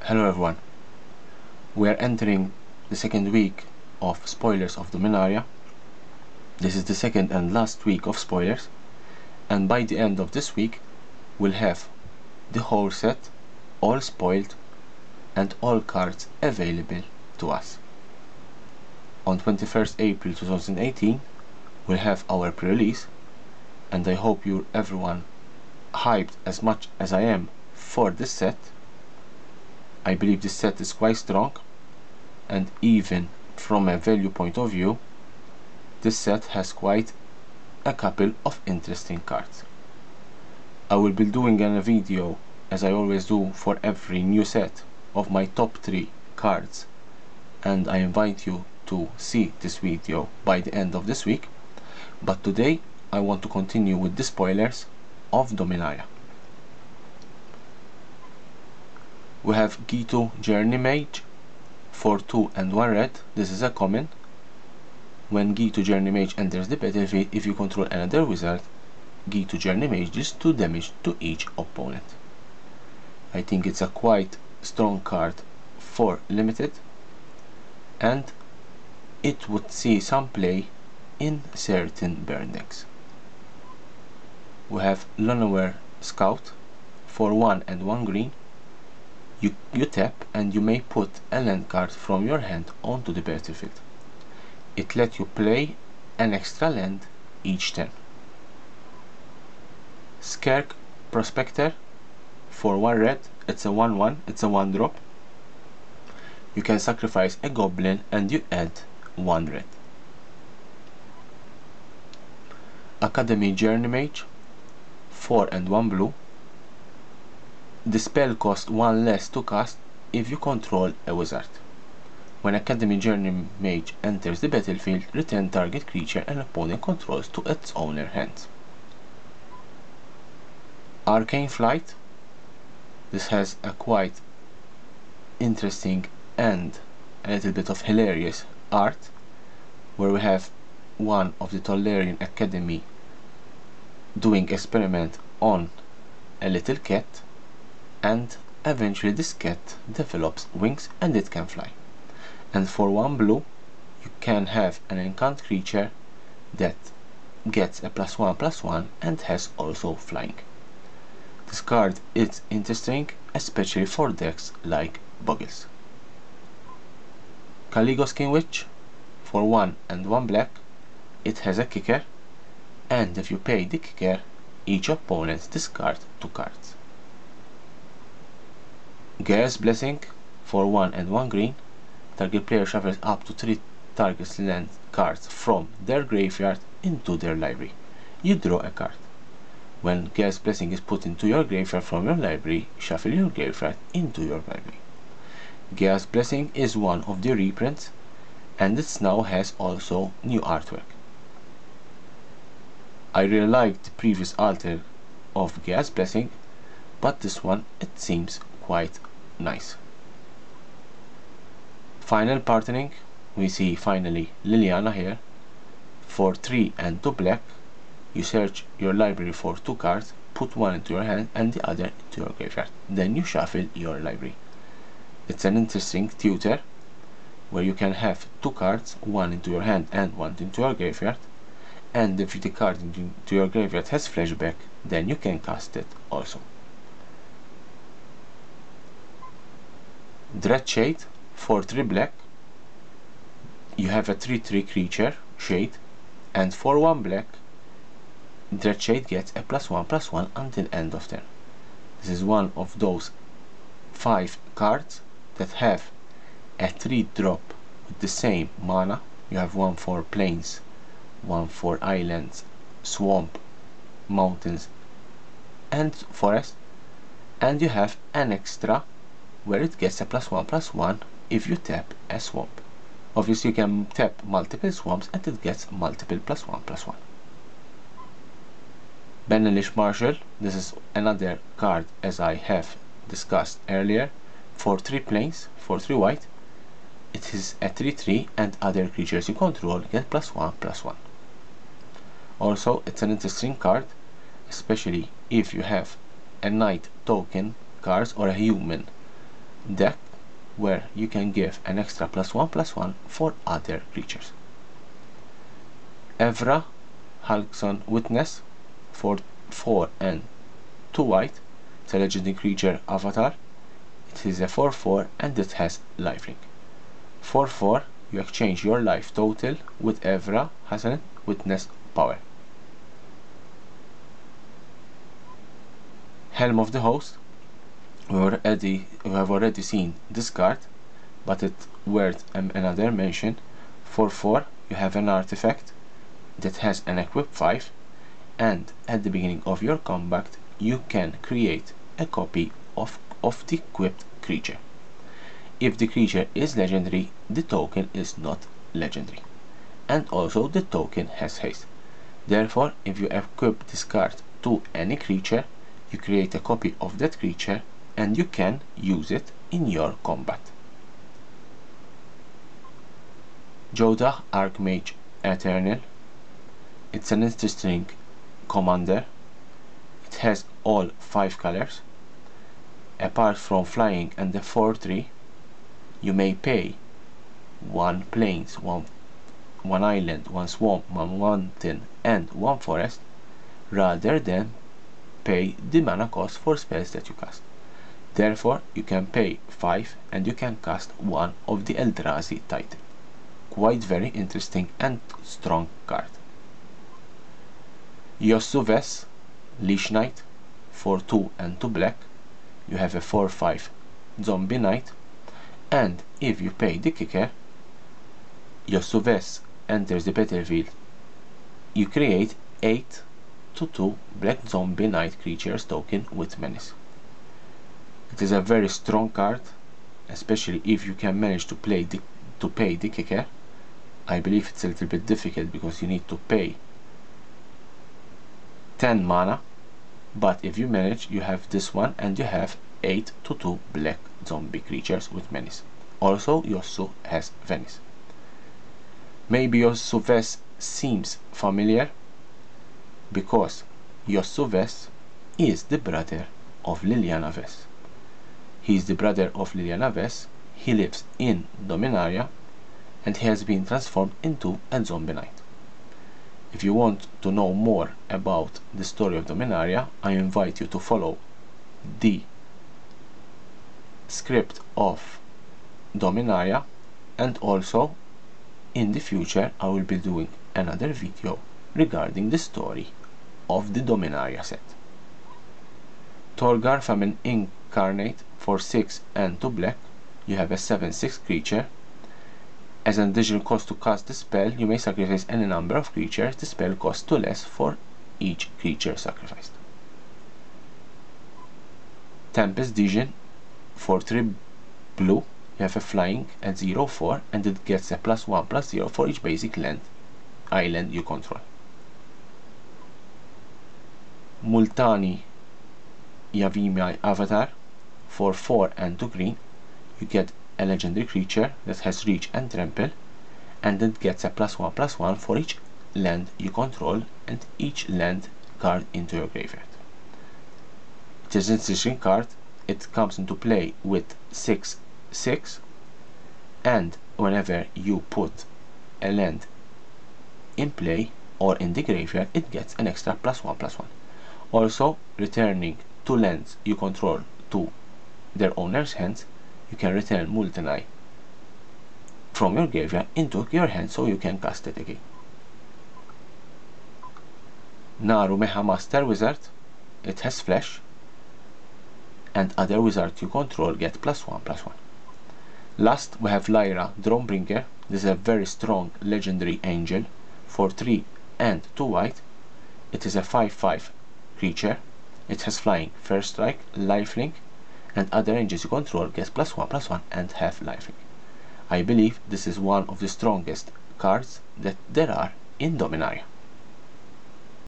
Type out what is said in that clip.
Hello everyone, we are entering the second week of spoilers of Dominaria. This is the second and last week of spoilers, and by the end of this week we'll have the whole set all spoiled and all cards available to us. On 21st April 2018 we'll have our pre-release, and I hope you're everyone hyped as much as I am for this set. I believe this set is quite strong, and even from a value point of view this set has quite a couple of interesting cards. I will be doing a video, as I always do for every new set, of my top 3 cards, and I invite you to see this video by the end of this week. But today I want to continue with the spoilers of Dominaria. We have Gitu Journey Mage for 2 and 1 red. This is a common. When Gitu Journey Mage enters the battlefield, if you control another wizard, Gitu Journey Mage deals 2 damage to each opponent. I think it's a quite strong card for limited, and it would see some play in certain burn decks. We have Lunaware Scout for 1 and 1 green. You tap and you may put a land card from your hand onto the battlefield. It lets you play an extra land each turn. Skerk Prospector for 1 red. It's a 1/1, it's a 1 drop. You can sacrifice a goblin and you add 1 red. Academy Journey Mage 4 and 1 blue. The spell costs 1 less to cast if you control a wizard. When Academy Journey Mage enters the battlefield, return target creature an opponent controls to its owner hand. Arcane Flight. This has a quite interesting and a little bit of hilarious art, where we have one of the Tolarian Academy doing experiment on a little cat, and eventually this cat develops wings and it can fly. And for 1 blue you can have an enchant creature that gets a +1/+1 and has also flying. This card is interesting, especially for decks like Boggles. Caligo Skin Witch for 1 and 1 black. It has a kicker, and if you pay the kicker, each opponent discard 2 cards. Gaia's Blessing for 1 and 1 green. Target player shuffles up to 3 target's land cards from their graveyard into their library. You draw a card. When Gaia's Blessing is put into your graveyard from your library, shuffle your graveyard into your library. Gaia's Blessing is one of the reprints, and it now has also new artwork. I really liked the previous altar of Gaia's Blessing, but this one, it seems quite nice. Final Partnering. We see finally Liliana here. For 3 and 2 black, you search your library for 2 cards, put 1 into your hand and the other into your graveyard. Then you shuffle your library. It's an interesting tutor where you can have 2 cards, 1 into your hand and 1 into your graveyard, and if the card into your graveyard has flashback, then you can cast it also. Dreadshade for 3 black. You have a 3/3 creature, Shade, and for 1 black Dreadshade gets a +1/+1 until end of turn. This is one of those 5 cards that have a 3 drop with the same mana. You have 1 for plains, 1 for islands, swamp, mountains and forest, and you have an extra where it gets a +1/+1 if you tap a swamp. Obviously you can tap multiple swamps and it gets multiple +1/+1. Benelish Marshal. This is another card, as I have discussed earlier, for 3 plains, for 3 white. It is a 3/3 and other creatures you control get +1/+1. Also, it's an interesting card, especially if you have a knight token cards or a human deck where you can give an extra +1/+1 for other creatures. Evra, Halcyon Witness, for 4 and 2 white. It's a legendary creature avatar. It is a 4/4 and it has lifelink. 4/4, you exchange your life total with Evra Halcyon Witness power. Helm of the Host. We have already seen this card, but it's worth another mention. 4/4, you have an artifact that has an equip 5, and at the beginning of your combat you can create a copy of the equipped creature. If the creature is legendary, the token is not legendary, and also the token has haste. Therefore, if you equip this card to any creature, you create a copy of that creature and you can use it in your combat. Jodah, Archmage Eternal. It's an interesting commander. It has all 5 colors. Apart from flying and the 4/3, you may pay 1 plains, 1 island, 1 swamp, 1 mountain and 1 forest, rather than pay the mana cost for spells that you cast. Therefore, you can pay 5 and you can cast 1 of the Eldrazi title. Quite very interesting and strong card. Yossu, Leash Knight, for 2 and 2 black. You have a 4/5 zombie knight, and if you pay the kicker, Yossu enters the battlefield. You create 8/2 black zombie knight creatures token with menace. It is a very strong card, especially if you can manage to pay the kicker. I believe it's a little bit difficult because you need to pay 10 mana, but if you manage, you have this one and you have 8/2 black zombie creatures with menace. Also, Yossu has Venice. Maybe Yossu seems familiar because Yossu is the brother of Liliana Vess. He is the brother of Liliana Vess. He lives in Dominaria and he has been transformed into a zombie knight. If you want to know more about the story of Dominaria, I invite you to follow the script of Dominaria, and also in the future I will be doing another video regarding the story of the Dominaria set. Torgar, Famine Incarnate, for 6 and 2 black. You have a 7/6 creature. As an additional cost to cast the spell, you may sacrifice any number of creatures. The spell costs 2 less for each creature sacrificed. Tempest Vision, for 3 blue. You have a flying at 0/4 and it gets a +1/+0 for each basic island you control. Multani Yavimai Avatar, for 4 and 2 green. You get a legendary creature that has reach and trample, and it gets a +1/+1 for each land you control and each land card into your graveyard. It is an interesting card. It comes into play with 6/6, and whenever you put a land in play or in the graveyard, it gets an extra +1/+1. Also, returning 2 lands you control to their owner's hands, you can return Multani from your graveyard into your hand so you can cast it again. Naru Mecha Master Wizard, it has flash, and other wizards you control get +1/+1. Last, we have Lyra Dronebringer. This is a very strong legendary angel for 3 and 2 white. It is a 5/5 creature. It has flying, first strike, lifelink, and other angels you control get +1/+1 and have lifelink. I believe this is one of the strongest cards that there are in Dominaria.